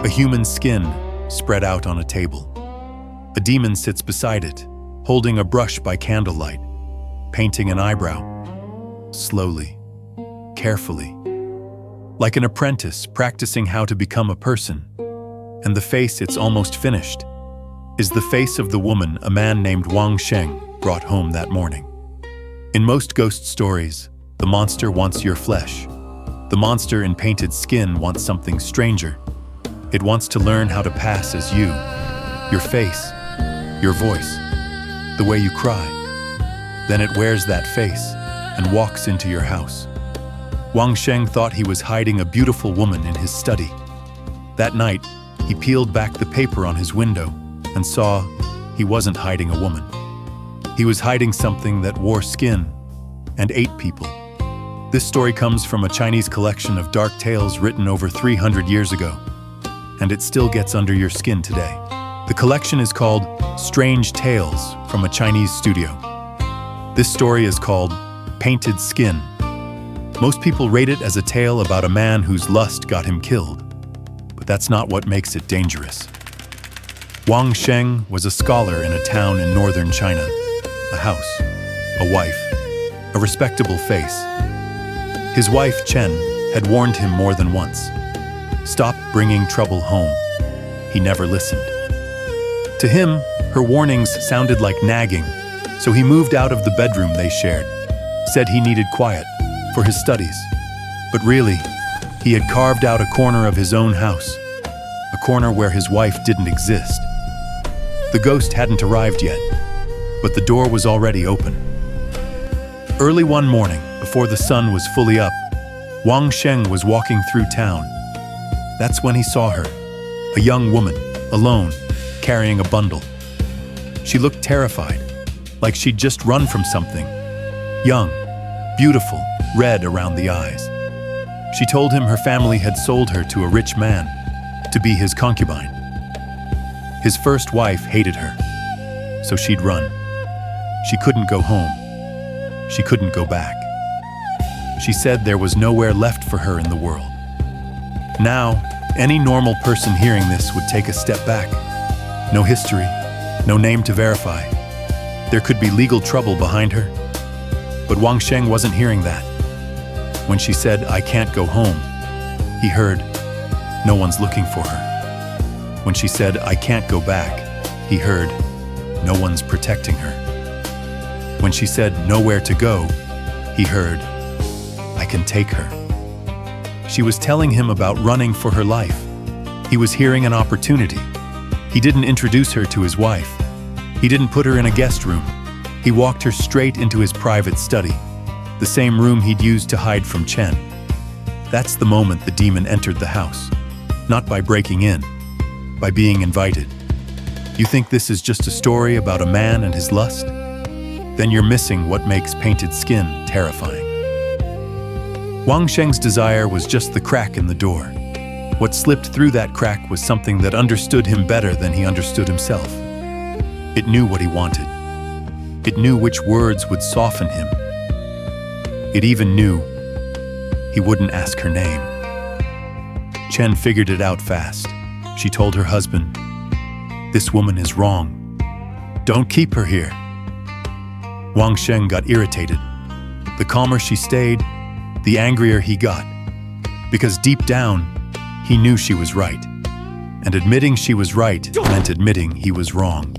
A human skin spread out on a table. A demon sits beside it, holding a brush by candlelight, painting an eyebrow, slowly, carefully, like an apprentice practicing how to become a person. And the face it's almost finished is the face of the woman a man named Wang Sheng brought home that morning. In most ghost stories, the monster wants your flesh. The monster in painted skin wants something stranger. It wants to learn how to pass as you, your face, your voice, the way you cry. Then it wears that face and walks into your house. Wang Sheng thought he was hiding a beautiful woman in his study. That night, he peeled back the paper on his window and saw he wasn't hiding a woman. He was hiding something that wore skin and ate people. This story comes from a Chinese collection of dark tales written over 300 years ago, and it still gets under your skin today. The collection is called Strange Tales from a Chinese studio. This story is called Painted Skin. Most people rate it as a tale about a man whose lust got him killed, but that's not what makes it dangerous. Wang Sheng was a scholar in a town in northern China. A house, a wife, a respectable face. His wife, Chen, had warned him more than once. Stop bringing trouble home. He never listened. To him, her warnings sounded like nagging, so he moved out of the bedroom they shared, said he needed quiet for his studies. But really, he had carved out a corner of his own house, a corner where his wife didn't exist. The ghost hadn't arrived yet, but the door was already open. Early one morning, before the sun was fully up, Wang Sheng was walking through town. That's when he saw her, a young woman, alone, carrying a bundle. She looked terrified, like she'd just run from something. Young, beautiful, red around the eyes. She told him her family had sold her to a rich man, to be his concubine. His first wife hated her, so she'd run. She couldn't go home. She couldn't go back. She said there was nowhere left for her in the world. Now, any normal person hearing this would take a step back. No history, no name to verify. There could be legal trouble behind her. But Wang Sheng wasn't hearing that. When she said, "I can't go home," he heard, "No one's looking for her." When she said, "I can't go back," he heard, "No one's protecting her." When she said, "Nowhere to go," he heard, "I can take her." She was telling him about running for her life. He was hearing an opportunity. He didn't introduce her to his wife. He didn't put her in a guest room. He walked her straight into his private study, the same room he'd used to hide from Chen. That's the moment the demon entered the house. Not by breaking in, by being invited. You think this is just a story about a man and his lust? Then you're missing what makes Painted Skin terrifying. Wang Sheng's desire was just the crack in the door. What slipped through that crack was something that understood him better than he understood himself. It knew what he wanted. It knew which words would soften him. It even knew he wouldn't ask her name. Chen figured it out fast. She told her husband, "This woman is wrong. Don't keep her here." Wang Sheng got irritated. The calmer she stayed, the angrier he got. Because deep down, he knew she was right. And admitting she was right meant admitting he was wrong.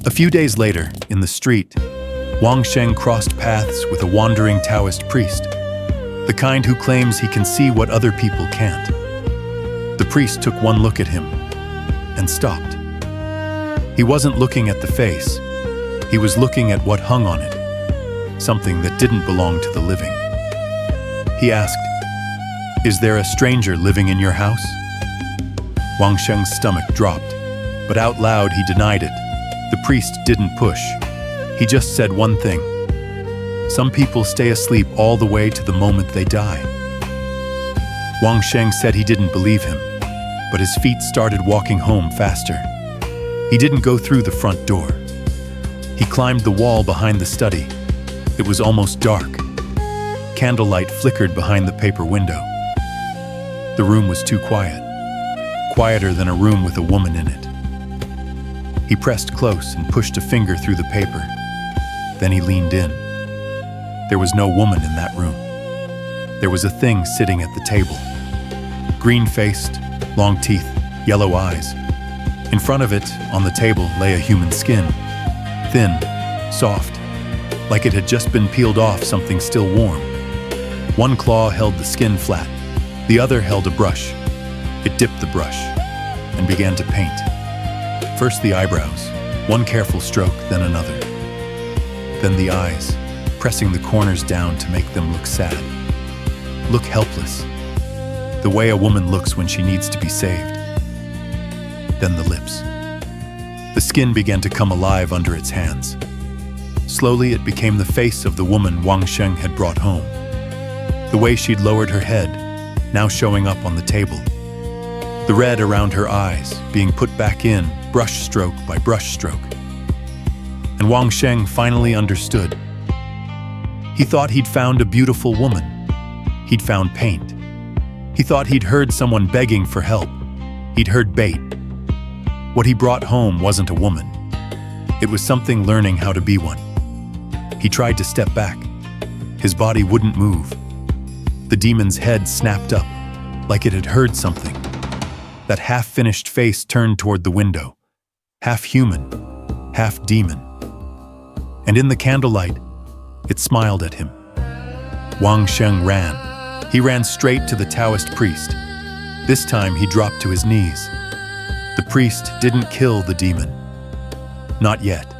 A few days later, in the street, Wang Sheng crossed paths with a wandering Taoist priest, the kind who claims he can see what other people can't. The priest took one look at him and stopped. He wasn't looking at the face. He was looking at what hung on it, something that didn't belong to the living. He asked, "Is there a stranger living in your house?" Wang Sheng's stomach dropped, but out loud he denied it. The priest didn't push. He just said one thing. "Some people stay asleep all the way to the moment they die." Wang Sheng said he didn't believe him, but his feet started walking home faster. He didn't go through the front door. He climbed the wall behind the study. It was almost dark. Candlelight flickered behind the paper window. The room was too quiet. quieter than a room with a woman in it. He pressed close and pushed a finger through the paper. Then he leaned in. There was no woman in that room. There was a thing sitting at the table. Green-faced, long teeth, yellow eyes. In front of it, on the table, lay a human skin. Thin, soft, like it had just been peeled off something still warm. One claw held the skin flat. The other held a brush. It dipped the brush and began to paint. First the eyebrows, one careful stroke, then another. Then the eyes, pressing the corners down to make them look sad. Look helpless. The way a woman looks when she needs to be saved. Then the lips. The skin began to come alive under its hands. Slowly it became the face of the woman Wang Sheng had brought home. The way she'd lowered her head, now showing up on the table. The red around her eyes being put back in, brush stroke by brush stroke. And Wang Sheng finally understood. He thought he'd found a beautiful woman. He'd found paint. He thought he'd heard someone begging for help. He'd heard bait. What he brought home wasn't a woman. It was something learning how to be one. He tried to step back. His body wouldn't move. The demon's head snapped up, like it had heard something. That half-finished face turned toward the window, half human, half demon. And in the candlelight, it smiled at him. Wang Sheng ran. He ran straight to the Taoist priest. This time he dropped to his knees. The priest didn't kill the demon. Not yet.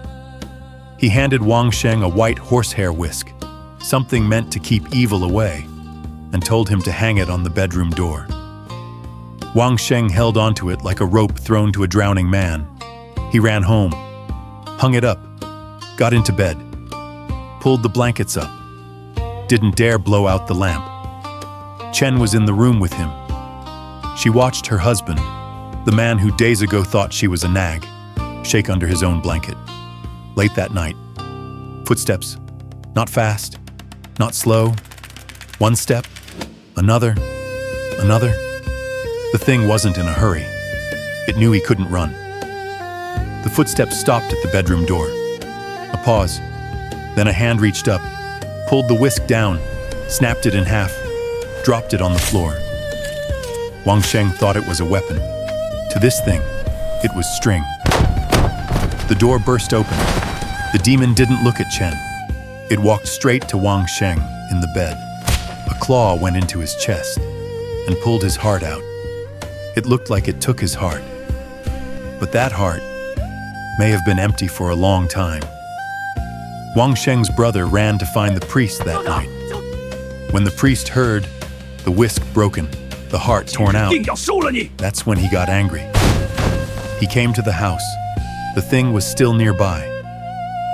He handed Wang Sheng a white horsehair whisk, something meant to keep evil away, and told him to hang it on the bedroom door. Wang Sheng held onto it like a rope thrown to a drowning man. He ran home, hung it up, got into bed, pulled the blankets up, didn't dare blow out the lamp. Chen was in the room with him. She watched her husband, the man who days ago thought she was a nag, shake under his own blanket. Late that night, footsteps, not fast, not slow, one step, another, another. The thing wasn't in a hurry. It knew he couldn't run. The footsteps stopped at the bedroom door. A pause. Then a hand reached up, pulled the whisk down, snapped it in half, dropped it on the floor. Wang Sheng thought it was a weapon. To this thing, it was string. The door burst open. The demon didn't look at Chen. It walked straight to Wang Sheng in the bed. A claw went into his chest and pulled his heart out. It looked like it took his heart. But that heart may have been empty for a long time. Wang Sheng's brother ran to find the priest that night. When the priest heard the whisk broken, the heart torn out, that's when he got angry. He came to the house. The thing was still nearby.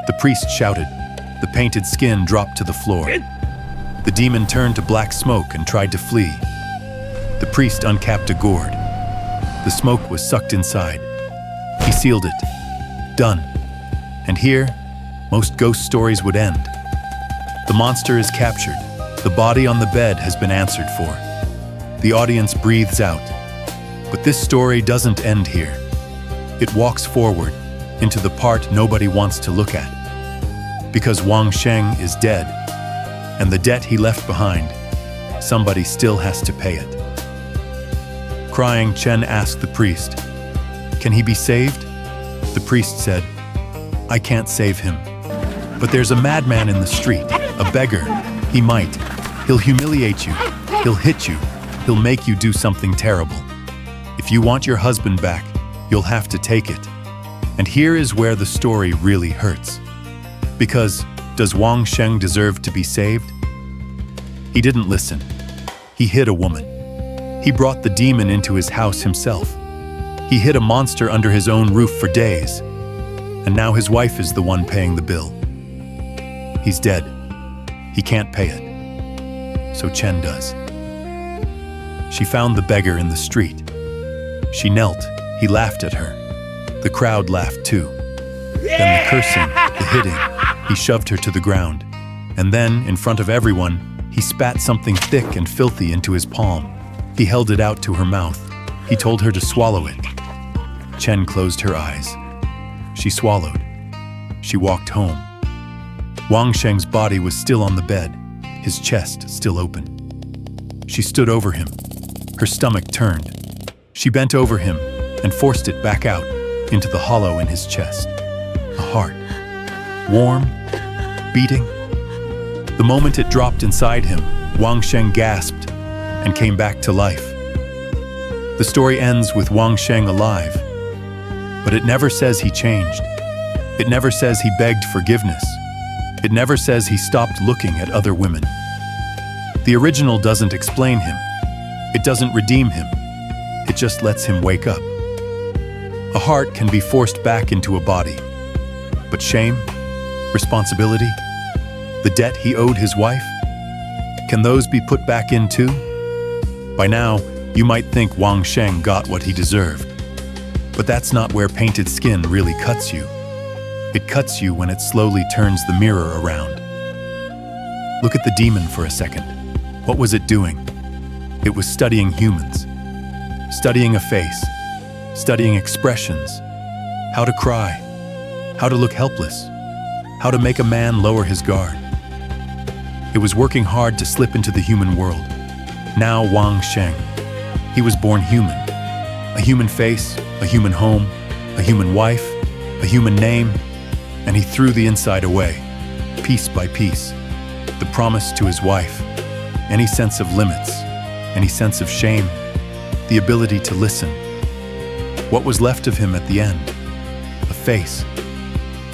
The priest shouted. The painted skin dropped to the floor. The demon turned to black smoke and tried to flee. The priest uncapped a gourd. The smoke was sucked inside. He sealed it. Done. And here, most ghost stories would end. The monster is captured. The body on the bed has been answered for. The audience breathes out. But this story doesn't end here. It walks forward into the part nobody wants to look at. Because Wang Sheng is dead, and the debt he left behind, somebody still has to pay it. Crying, Chen asked the priest, "Can he be saved?" The priest said, "I can't save him. But there's a madman in the street, a beggar. He might. He'll humiliate you. He'll hit you. He'll make you do something terrible. If you want your husband back, you'll have to take it." And here is where the story really hurts. Because, does Wang Sheng deserve to be saved? He didn't listen. He hid a woman. He brought the demon into his house himself. He hid a monster under his own roof for days. And now his wife is the one paying the bill. He's dead. He can't pay it. So Chen does. She found the beggar in the street. She knelt. He laughed at her. The crowd laughed too. Then the cursing, the hitting. He shoved her to the ground. And then, in front of everyone, he spat something thick and filthy into his palm. He held it out to her mouth. He told her to swallow it. Chen closed her eyes. She swallowed. She walked home. Wang Sheng's body was still on the bed, his chest still open. She stood over him. Her stomach turned. She bent over him and forced it back out into the hollow in his chest. A heart. Warm, beating. The moment it dropped inside him, Wang Sheng gasped and came back to life. The story ends with Wang Sheng alive, but it never says he changed. It never says he begged forgiveness. It never says he stopped looking at other women. The original doesn't explain him. It doesn't redeem him. It just lets him wake up. A heart can be forced back into a body. But shame, responsibility, the debt he owed his wife, can those be put back in too? By now, you might think Wang Sheng got what he deserved. But that's not where painted skin really cuts you. It cuts you when it slowly turns the mirror around. Look at the demon for a second. What was it doing? It was studying humans. Studying a face. Studying expressions. How to cry. How to look helpless. How to make a man lower his guard. It was working hard to slip into the human world. Now Wang Sheng. He was born human. A human face, a human home, a human wife, a human name, and he threw the inside away, piece by piece. The promise to his wife, any sense of limits, any sense of shame, the ability to listen. What was left of him at the end? A face.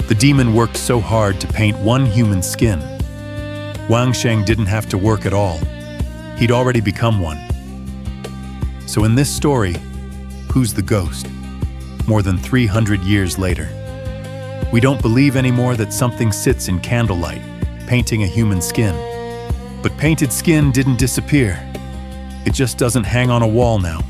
The demon worked so hard to paint one human skin. Wang Sheng didn't have to work at all. He'd already become one. So in this story, who's the ghost? More than 300 years later. We don't believe anymore that something sits in candlelight, painting a human skin. But painted skin didn't disappear. It just doesn't hang on a wall now.